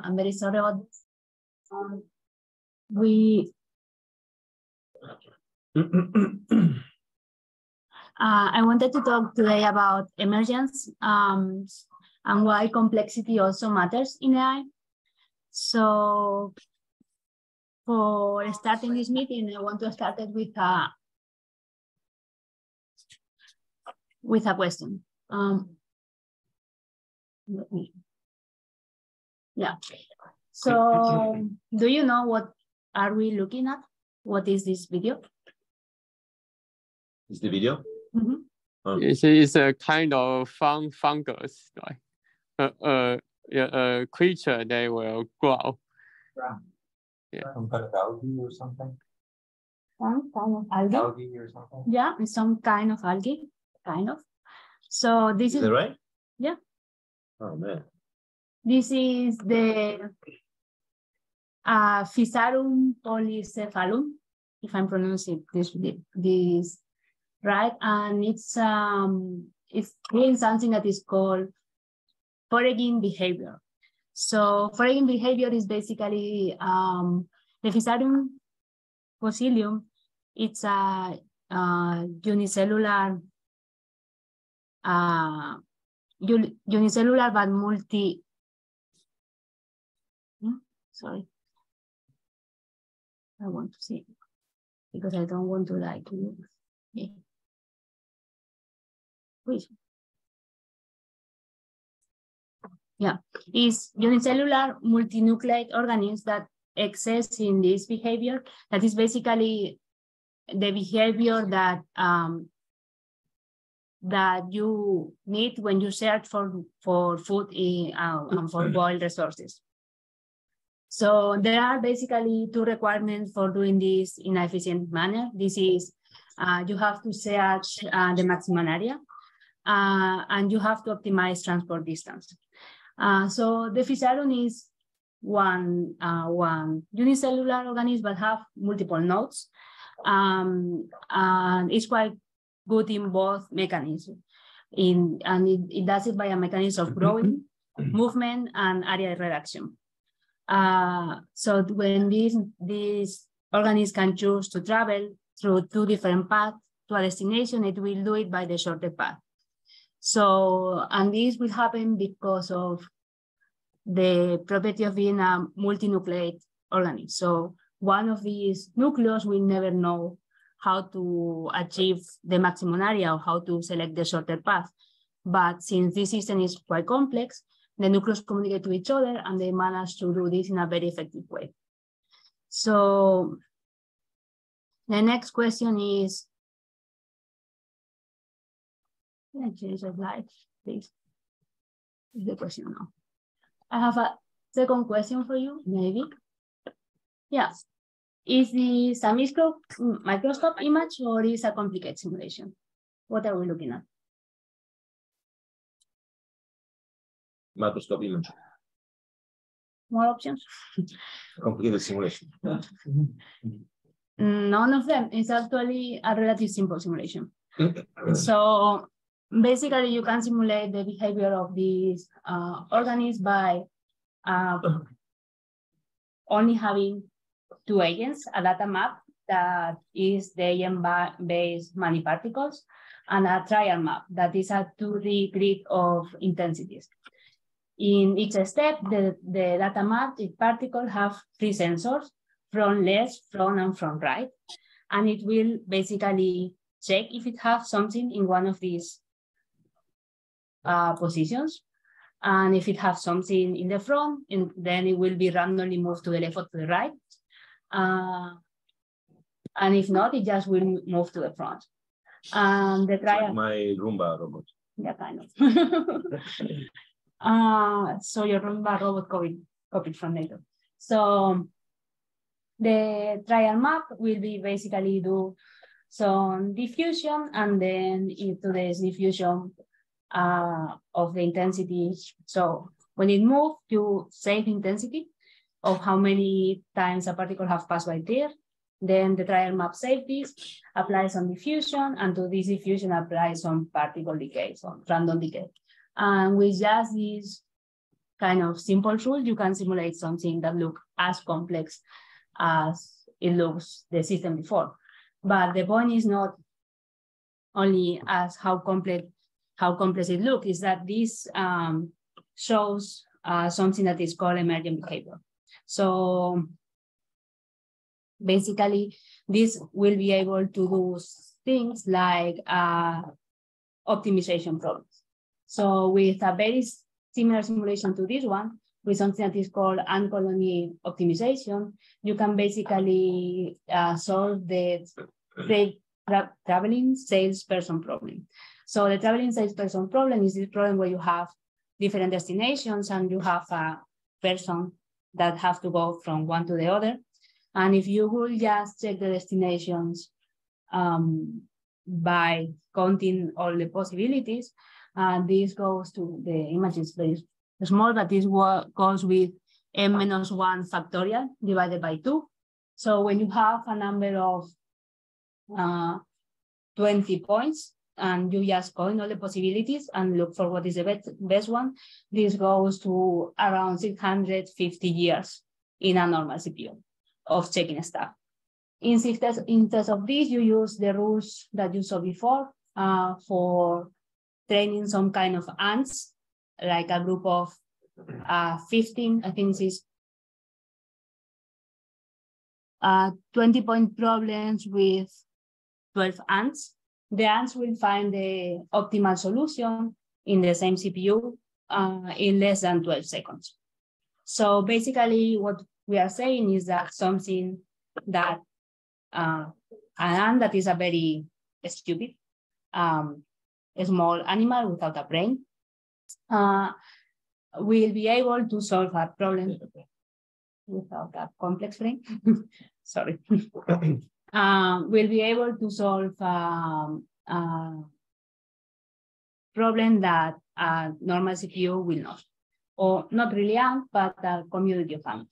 I'm very sorry about this. I wanted to talk today about emergence and why complexity also matters in AI. So for starting this meeting, I want to start it with a question. Yeah. So do you know what are we looking at? What is this video? Is the video? Mm-hmm. It's a kind of fungus, like a creature that will grow. Yeah. Some kind of algae or something? Some kind of algae? Algae or something? Yeah, it's some kind of algae, kind of. So this is that right? Yeah. Oh, man. This is the Physarum polycephalum, if I'm pronouncing this right, and it's doing something that is called foraging behavior. So foraging behavior is basically the Physarum fossilium. It's a unicellular but multi. Sorry, I want to see because I don't want to like you. Yeah. Please. Yeah, it's unicellular multinucleate organisms that exist in this behavior. That is basically the behavior that that you need when you search for food and for boiled resources. So there are basically two requirements for doing this in an efficient manner. This is you have to search the maximum area and you have to optimize transport distance. So the Physarum is one unicellular organism but have multiple nodes. And it's quite good in both mechanisms. And it does it by a mechanism of growing, movement, and area reduction. So when these organisms can choose to travel through two different paths to a destination, it will do it by the shorter path. So, and this will happen because of the property of being a multinucleate organism. So one of these nucleus will never know how to achieve the maximum area or how to select the shorter path. But since this system is quite complex, the nucleus communicate to each other and they manage to do this in a very effective way. So the next question is, can I change the slide, please? Is the question now? I have a second question for you, maybe. Yes. Is this a microscope image or is a complicated simulation? What are we looking at? Microscope image. More options? Complicated simulation. None of them. It's actually a relatively simple simulation. So basically, you can simulate the behavior of these organisms by only having two agents, a data map that is the agent-based many particles, and a trial map that is a 2D grid of intensities. In each step, the data map, the particles have three sensors, from left, front, and from right. And it will basically check if it has something in one of these positions. And if it has something in the front, then it will be randomly moved to the left or to the right. And if not, it just will move to the front. The trial. Like my Roomba robot. Yeah, kind of. So your Roomba robot copied from NATO. So the trial map will be basically do some diffusion and then into this diffusion of the intensity. So when it moves, you save intensity of how many times a particle have passed by there. Then the trial map saves this, applies some diffusion, and to this diffusion applies some particle decay, some random decay. And with just this kind of simple rule, you can simulate something that looks as complex as it looks the system before. But the point is not only as how complex it looks, is that this shows something that is called emergent behavior. So basically, this will be able to do things like optimization problems. So with a very similar simulation to this one, with something that is called ant-colony optimization, you can basically solve the traveling salesperson problem. So the traveling salesperson problem is this problem where you have different destinations and you have a person that have to go from one to the other. And if you will just check the destinations by counting all the possibilities, this goes to the images very small, but this goes with n-1 factorial divided by 2. So when you have a number of 20 points and you just count all the possibilities and look for what is the best one, this goes to around 650 years in a normal CPU of checking stuff. Instead of this, you use the rules that you saw before for training some kind of ants, like a group of 15, I think this is 20-point problems with 12 ants. The ants will find the optimal solution in the same CPU in less than 12 seconds. So basically what we are saying is that something that an ant that is a very stupid small animal without a brain will be able to solve a problem without a complex brain. Sorry. Will be able to solve a problem that a normal CPU will not, or not really ant, but a community of ant.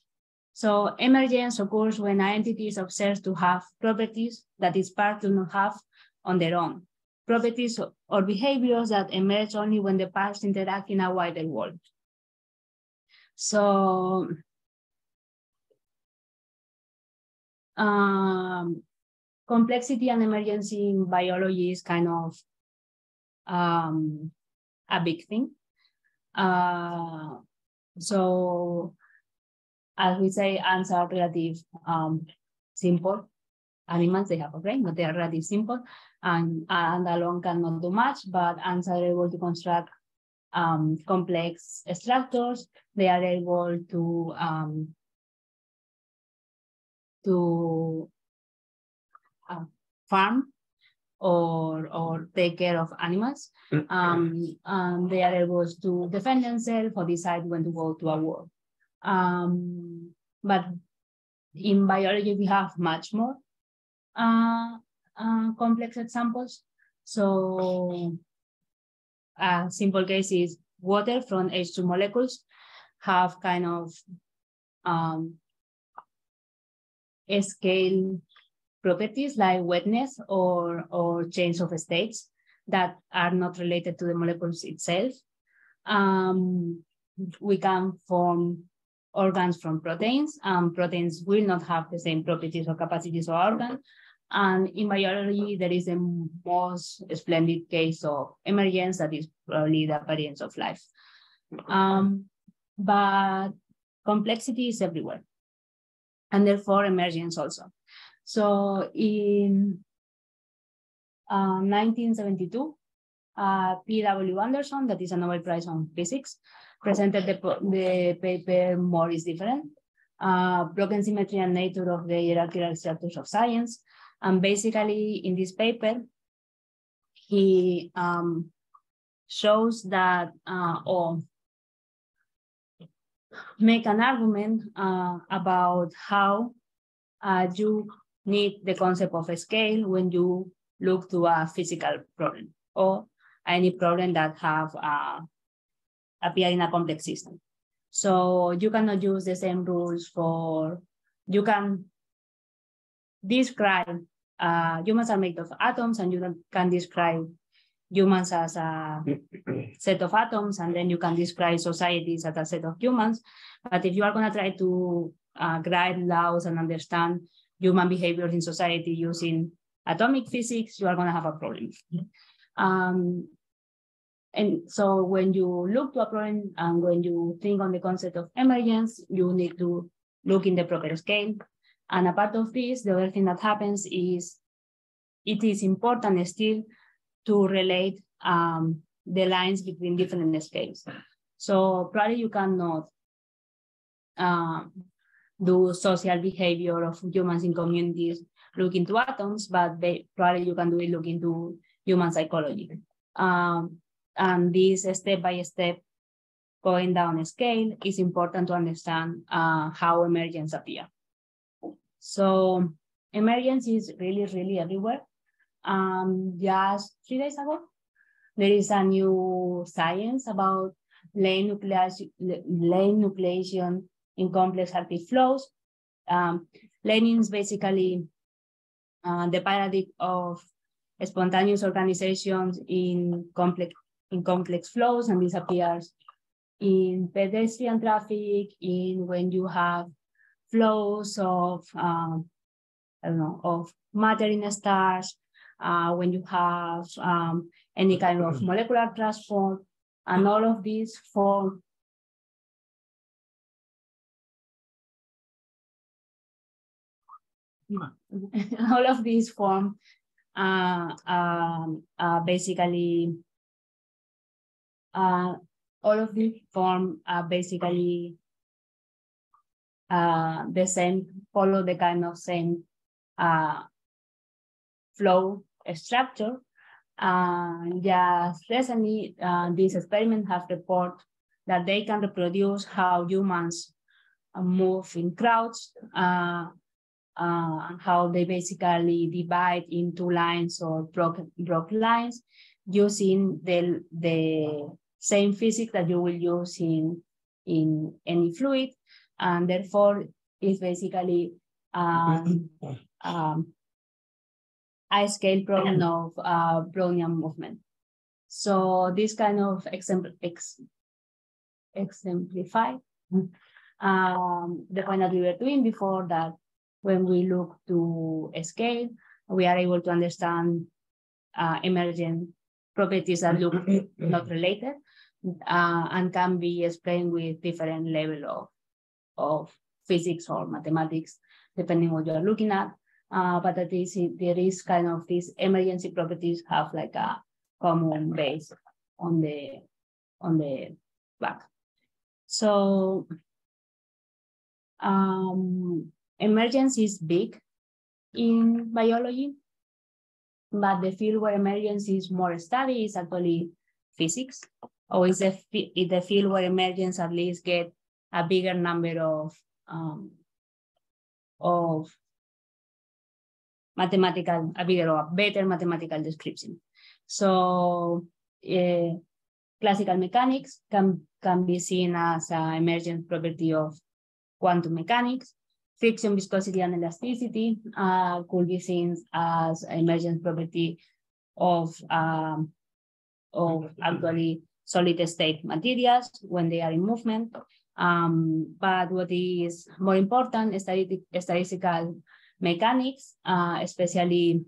So emergence occurs when an entity is observed to have properties that its parts do not have on their own, properties or behaviors that emerge only when the parts interact in a wider world. So complexity and emergency in biology is kind of a big thing. So as we say, ants are relative simple animals. They have a brain, but they are relatively simple, and alone cannot do much, but ants are able to construct complex structures. They are able to farm or take care of animals. And they are able to defend themselves or decide when to go to a war. But in biology, we have much more complex examples. So a simple case is water from H2 molecules have kind of scale properties like wetness or change of states that are not related to the molecules itself. We can form organs from proteins, and proteins will not have the same properties or capacities of organs. And in biology, there is the most splendid case of emergence, that is probably the appearance of life. But complexity is everywhere, and therefore emergence also. So in 1972, P.W. Anderson, that is a Nobel Prize on Physics, presented the paper More is Different, Broken Symmetry and Nature of the Hierarchical Structures of Science. And basically in this paper, he shows that, or make an argument about how you need the concept of a scale when you look to a physical problem or any problem that have appear in a complex system. So you cannot use the same rules for, you can describe, humans are made of atoms, and you can describe humans as a set of atoms, and then you can describe societies as a set of humans. But if you are going to try to write laws and understand human behavior in society using atomic physics, you are going to have a problem. And so when you look to a problem and when you think on the concept of emergence, you need to look in the proper scale. And a part of this, the other thing that happens is it is important still to relate the lines between different scales. So probably you cannot do social behavior of humans in communities look into atoms, but probably you can do it look into human psychology. And this step-by-step going down a scale is important to understand how emergence appear. So emergence is really, really everywhere. Just 3 days ago, there is a new science about lane nucleation in complex hierarchical flows. Lane is basically the paradigm of spontaneous organizations in complex flows, and this appears in pedestrian traffic, in when you have flows of of matter in stars, when you have any kind of molecular transport, and all of these form basically the same, follow the kind of same flow structure. Just recently, these experiments have reported that they can reproduce how humans move in crowds, and how they basically divide into lines or broke lines using the same physics that you will use in any fluid, and therefore it's basically a scale problem of Brownian movement. So this kind of exemplify the point that we were doing before, that when we look to a scale, we are able to understand emergent properties that look not related, and can be explained with different level of physics or mathematics, depending on what you're looking at. But at least there is kind of these emergency properties have like a common base on the back. So emergence is big in biology, but the field where emergence is more studied is actually physics, or is the field where emergence at least get a bigger number of mathematical, a better mathematical description. So classical mechanics can be seen as an emergent property of quantum mechanics. Friction, viscosity, and elasticity could be seen as an emergent property of actually solid state materials when they are in movement. But what is more important, statistical mechanics, especially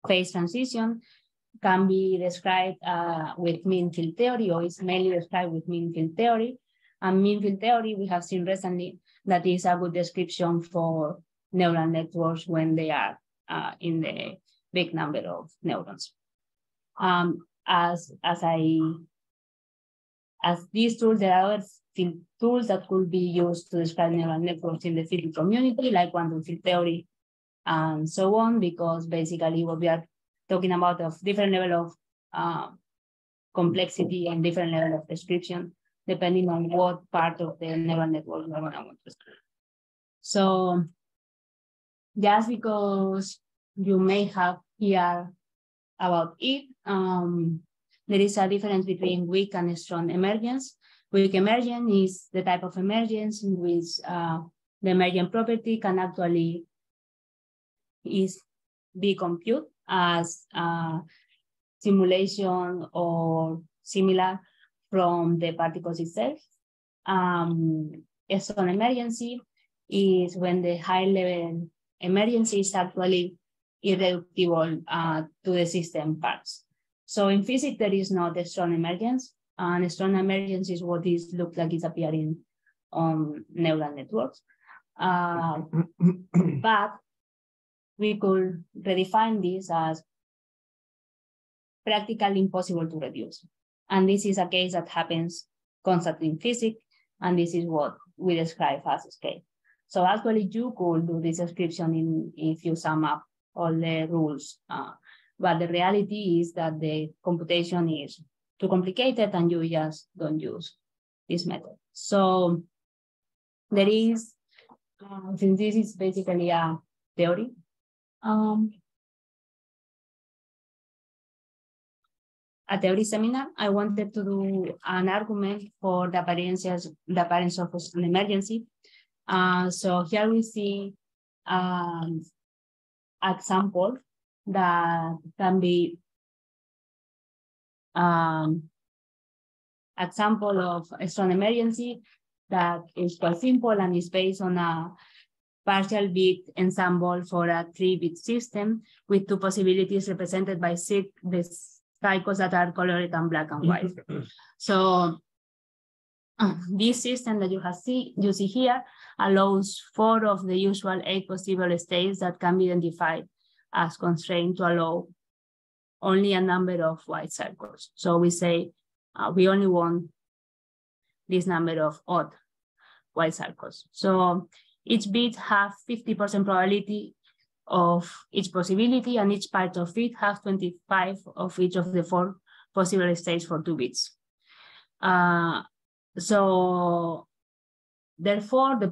phase transition, can be described with mean field theory, or is mainly described with mean field theory. And mean field theory, we have seen recently that is a good description for neural networks when they are in the big number of neurons. As these tools, there are other tools that could be used to describe neural networks in the field community, like quantum field theory and so on, because basically what we are talking about of different level of complexity and different level of description, depending on what part of the neural network we want to describe. So just because you may have heard about it, there is a difference between weak and strong emergence. Weak emergence is the type of emergence in which the emergent property can actually be computed as simulation or similar from the particles itself. A strong emergency is when the high-level emergency is actually irreducible to the system parts. So in physics, there is not a strong emergence, and a strong emergence is what this looks like is appearing on neural networks. But we could redefine this as practically impossible to reduce. And this is a case that happens constantly in physics, and this is what we describe as scale. So actually you could do this description if you sum up all the rules, but the reality is that the computation is too complicated and you just don't use this method. So there is, since this is basically a theory, a theory seminar, I wanted to do an argument for the appearance of an emergency. So here we see example that can be example of a strong emergency that is quite simple and is based on a partial bit ensemble for a 3-bit system with 2 possibilities represented by the cycles that are colored and black and white. So this system that you see here allows 4 of the usual 8 possible states that can be identified as constrained to allow only a number of white circles. So we say we only want this number of odd white circles. So each bit has 50% probability of each possibility, and each part of it has 25 of each of the 4 possible states for 2 bits. So therefore, the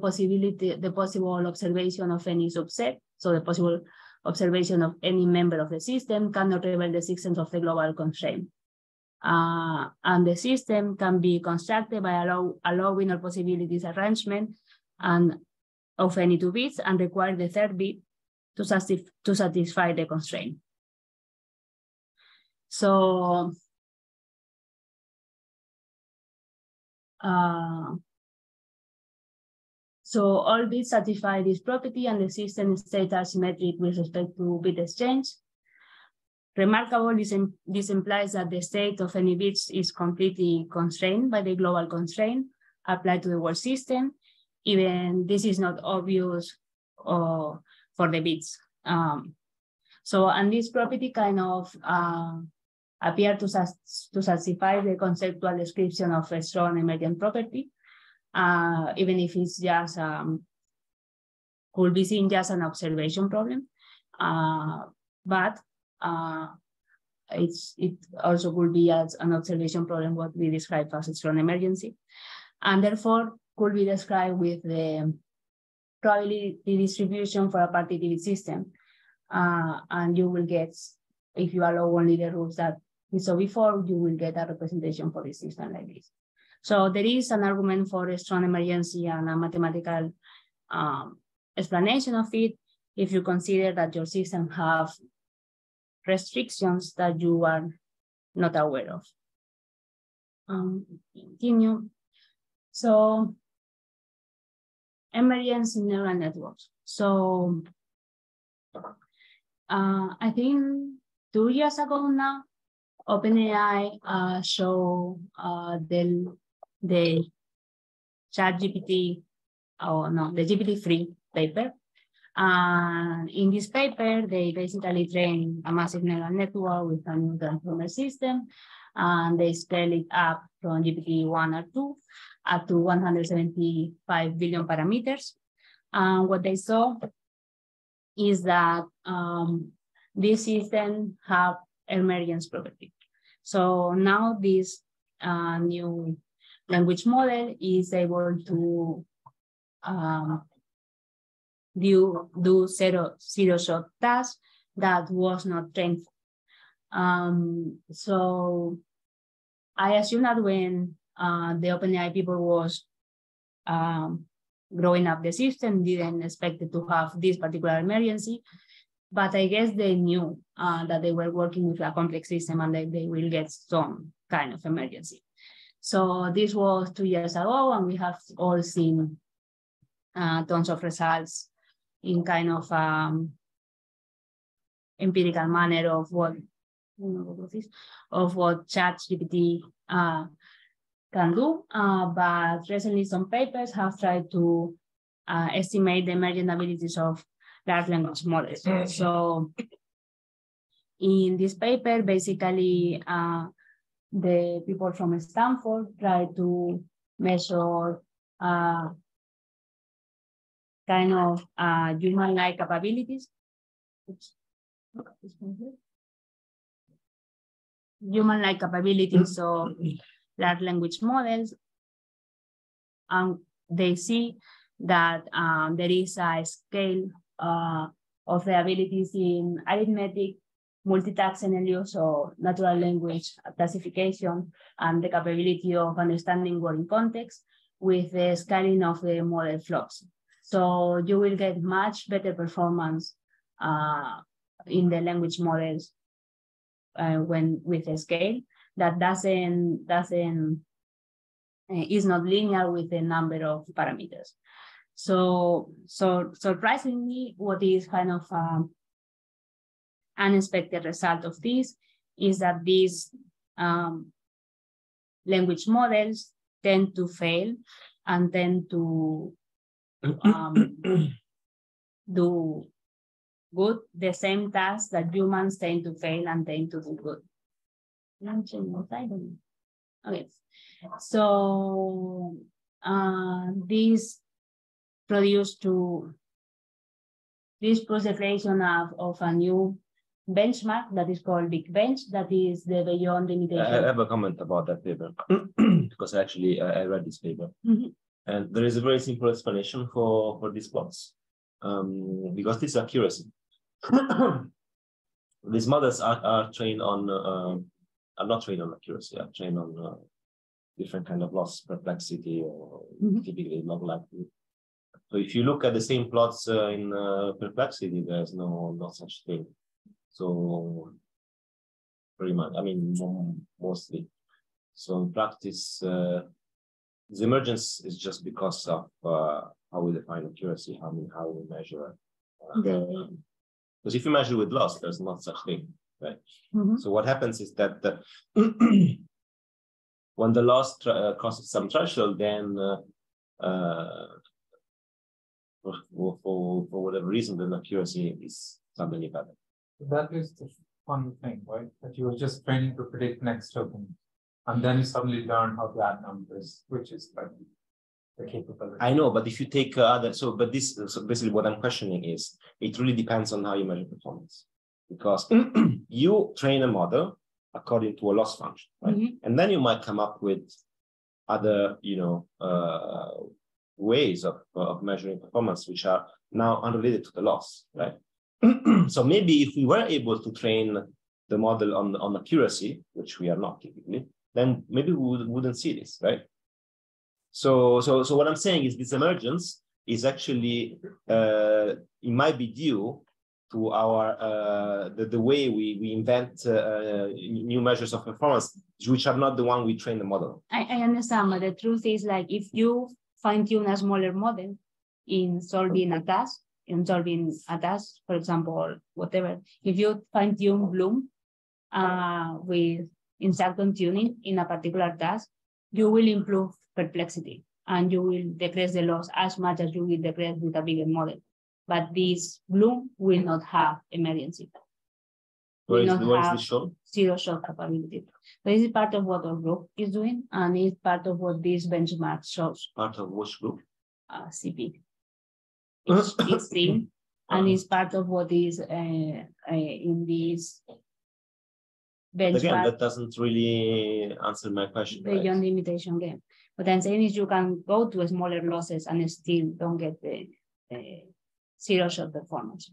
possible observation of any subset, so the possible observation of any member of the system cannot reveal the existence of the global constraint. And the system can be constructed by allowing all possibilities arrangement and of any 2 bits and require the 3rd bit to satisfy the constraint. So all bits satisfy this property, and the system states are symmetric with respect to bit exchange. Remarkable, this implies that the state of any bits is completely constrained by the global constraint applied to the whole system. Even this is not obvious for the bits. And this property kind of appear to satisfy the conceptual description of a strong emergent property, even if it's just could be seen just an observation problem, but it also could be as an observation problem what we describe as a strong emergency, and therefore could be described with the probability distribution for a partitive system, and you will get, if you allow only the rules that we saw before, you will get a representation for the system like this. So there is an argument for a strong emergency and a mathematical explanation of it if you consider that your system have restrictions that you are not aware of. Continue. So emergence in neural networks. So I think 2 years ago now, OpenAI showed the ChatGPT, the GPT-3 paper. In this paper, they basically train a massive neural network with a new transformer system, and they scale it up from GPT-1 or 2 up to 175 billion parameters. And what they saw is that this system have emergence property. So now this new language model is able to do zero-shot tasks that was not trained. So I assume that when the OpenAI people was growing up the system, didn't expect it to have this particular emergency, but I guess they knew that they were working with a complex system and that they will get some kind of emergency. So this was 2 years ago, and we have all seen tons of results in kind of empirical manner of what ChatGPT can do. But recently some papers have tried to estimate the emergent abilities of large language models. So in this paper, basically, the people from Stanford try to measure kind of human-like capabilities. Human-like capabilities of large language models. And they see that there is a scale of the abilities in arithmetic, multitask scenarios, or natural language classification, and the capability of understanding word in context with the scaling of the model flaws. So you will get much better performance in the language models when with a scale that is not linear with the number of parameters. So surprisingly, what is kind of unexpected result of this is that these language models tend to fail and tend to do good, the same task that humans tend to fail and tend to do good. Okay, so this produced the creation of a new benchmark that is called Big Bench, that is the beyond limitation. I have a comment about that paper because actually I read this paper. And there is a very simple explanation for these plots because this accuracy. These models are trained on, are not trained on accuracy, are trained on different kind of loss, perplexity, or typically log likelihood. So if you look at the same plots in perplexity, there's no such thing. So pretty much, I mean, mostly. So in practice, this emergence is just because of how we define accuracy, how we measure. Because if you measure with loss, there's not such thing, right? So what happens is that when the loss crosses some threshold, then for whatever reason, then accuracy is suddenly better. That is the fun thing, right? That you were just training to predict next token, and then you suddenly learn how to add numbers, which is like the capability. I know, but if you take other, so basically what I'm questioning is, it really depends on how you measure performance, because you train a model according to a loss function, right? And then you might come up with other, ways of measuring performance, which are now unrelated to the loss, right? So maybe if we were able to train the model on accuracy, which we are not typically, then maybe we wouldn't see this, right? So what I'm saying is this emergence is actually, it might be due to our, the way we invent new measures of performance, which are not the one we train the model. I understand, but the truth is, like, if you fine-tune a smaller model in solving a task, for example, whatever, if you fine-tune Bloom with instruction tuning in a particular task, you will improve perplexity and you will decrease the loss as much as you will decrease with a bigger model. But this Bloom will not have emergency. Where is this shown? Zero shot capability. So this is part of what our group is doing, and it's part of what this benchmark shows. Part of which group? CP. It's team, and it's part of what is in this benchmark. But again, that doesn't really answer my question. Beyond the imitation game. What I'm saying is you can go to smaller losses and still don't get the zero shot performance.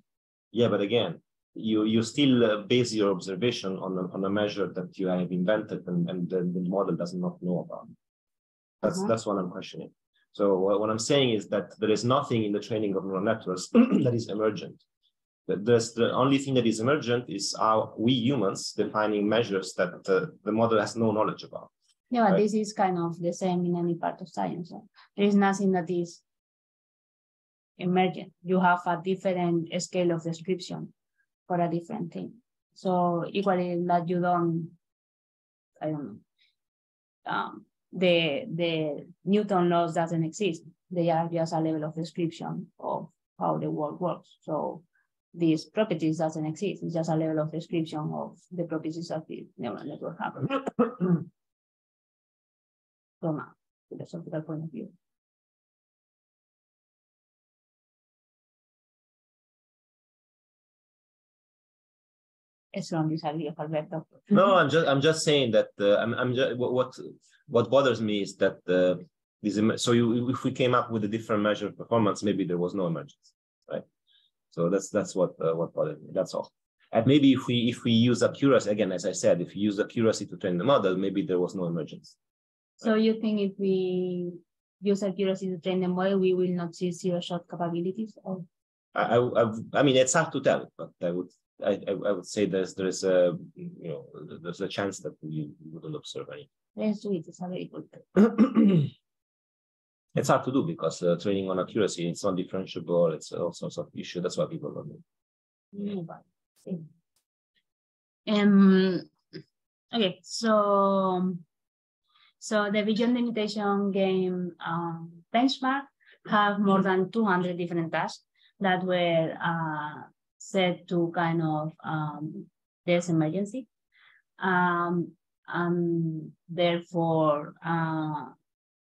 Yeah, but again, you still base your observation on a measure that you have invented and the model does not know about. That's what I'm questioning. So what I'm saying is that there is nothing in the training of neural networks that is emergent. The only thing that is emergent is how we humans defining measures that the model has no knowledge about. Yeah, but right? this is kind of the same in any part of science. So there is nothing that is emergent. You have a different scale of description for a different thing. So equally that you don't, I don't know, the Newton laws doesn't exist. They are just a level of description of how the world works. So these properties doesn't exist. It's just a level of description of the properties of the neural network have from a philosophical point of view. Strong disagree of Alberto. No, I'm just saying that I'm just what bothers me is that if we came up with a different measure of performance, maybe there was no emergence, right? So that's what bothers me. That's all. And maybe if we use accuracy again, as I said, if we use accuracy to train the model, maybe there was no emergence. So you think if we use accuracy to train the model, we will not see zero-shot capabilities? Or? I mean, it's hard to tell, but I would say there's a there's a chance that we wouldn't observe any. Let's do it. It's a very good. It's hard to do because training on accuracy, it's not differentiable. It's all sorts of issues. That's why people don't do. Okay, so the Vision Imitation game benchmark have more than 200 different tasks that were set to kind of test emergency. And therefore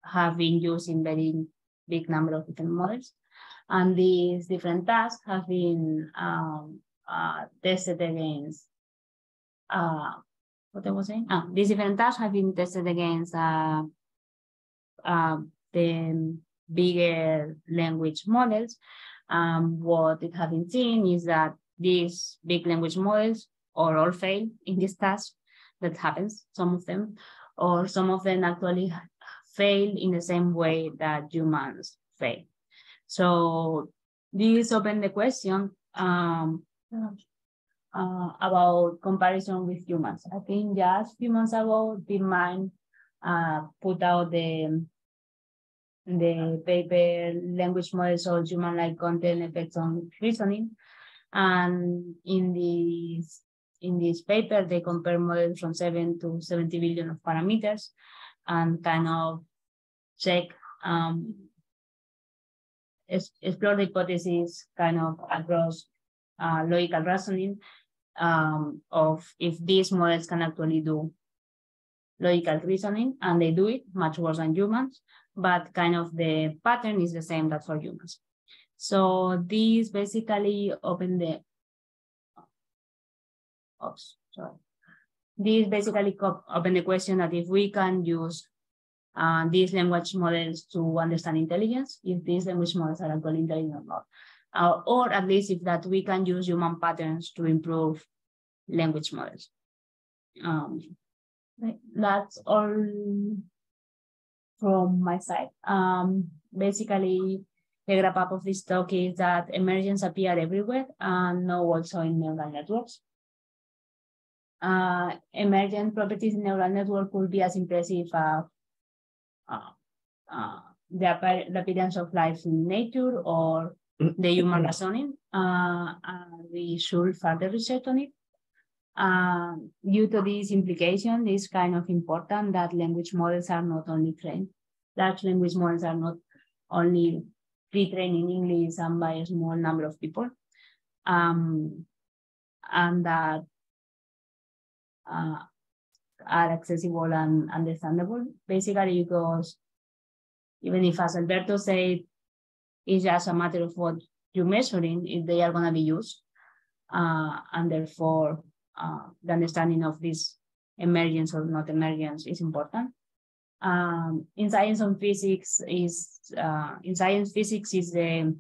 have been used in very big number of different models. And these different tasks have been tested against, what I was saying? These different tasks have been tested against the bigger language models. What it has been seen is that these big language models or all fail in this task. That happens, some of them, or some of them actually fail in the same way that humans fail. So this opened the question about comparison with humans. I think just a few months ago, DeepMind put out the paper Language Models of Human-like Content Effects on Reasoning. And in this paper, they compare models from 7 to 70 billion of parameters and kind of check, explore the hypothesis kind of across logical reasoning of if these models can actually do logical reasoning, and they do it much worse than humans, but kind of the pattern is the same that for humans. So these basically open the, These basically open the question that if we can use these language models to understand intelligence, if these language models are actually intelligent or not, or at least if that we can use human patterns to improve language models. That's all from my side. Basically, the wrap up of this talk is that emergence appear everywhere and now also in neural networks. Emergent properties in neural network could be as impressive as the appearance of life in nature or the human reasoning. We should further research on it. Due to this implication, it's kind of important that language models are not only trained. Large language models are not only pre-trained in English and by a small number of people. And that are accessible and understandable, basically because even if, as Alberto said, it's just a matter of what you're measuring, if they are going to be used. And therefore, the understanding of this emergence or not emergence is important. In science physics is the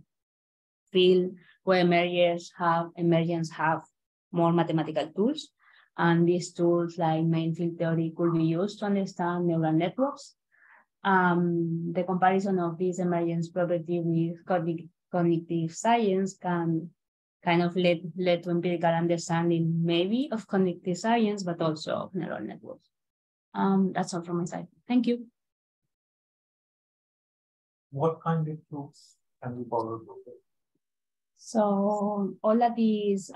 field where emergence have more mathematical tools. And these tools like main field theory could be used to understand neural networks. The comparison of this emergence property with cognitive science can kind of led to empirical understanding, maybe of cognitive science, but also of neural networks. That's all from my side. Thank you. What kind of tools can we borrow? So all of these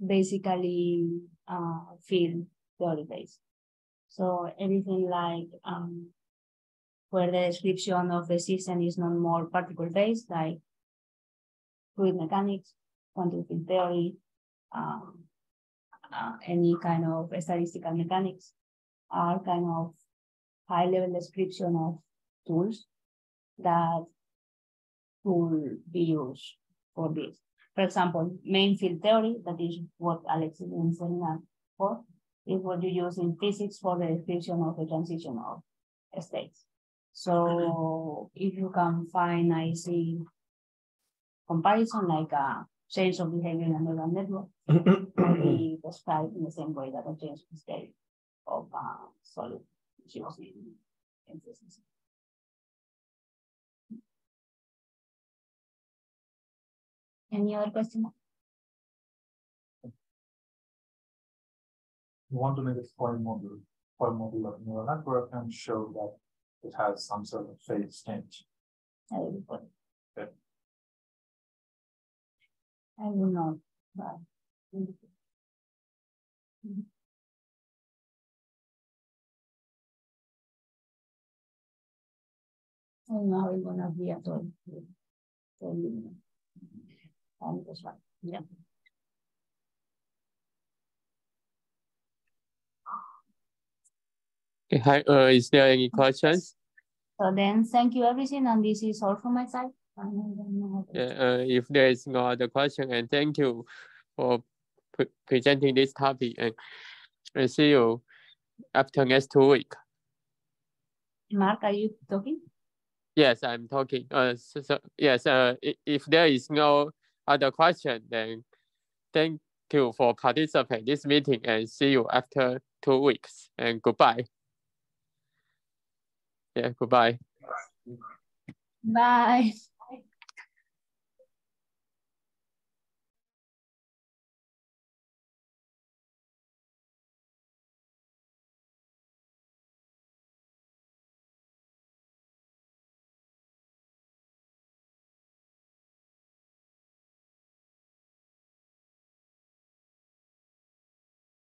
basically field theory based. So everything like where the description of the system is not more particle based, like fluid mechanics, quantum field theory, any kind of statistical mechanics, are kind of high level description of tools that will be used for this. For example, main field theory, that is what Alex is saying for, is what you use in physics for the description of the transition of states. So if you can find IC comparison, like a change of behavior in a neural network, can be described in the same way that a change of state of solid is used in physics. Any other question? You want to make a spoil model of a neural network and show that it has some sort of phase change. I will put it. Okay. I will not, but I don't know how it's gonna be at all. That's right. Yeah. Okay, hi, is there any questions? So then, thank you everything, and this is all from my side. If there is no other question, and thank you for presenting this topic, and I'll see you after next 2 weeks. Mark, are you talking? Yes, I'm talking. Yes, if there is no other question, then thank you for participating in this meeting, and see you after 2 weeks, and goodbye. Yeah, goodbye. Bye.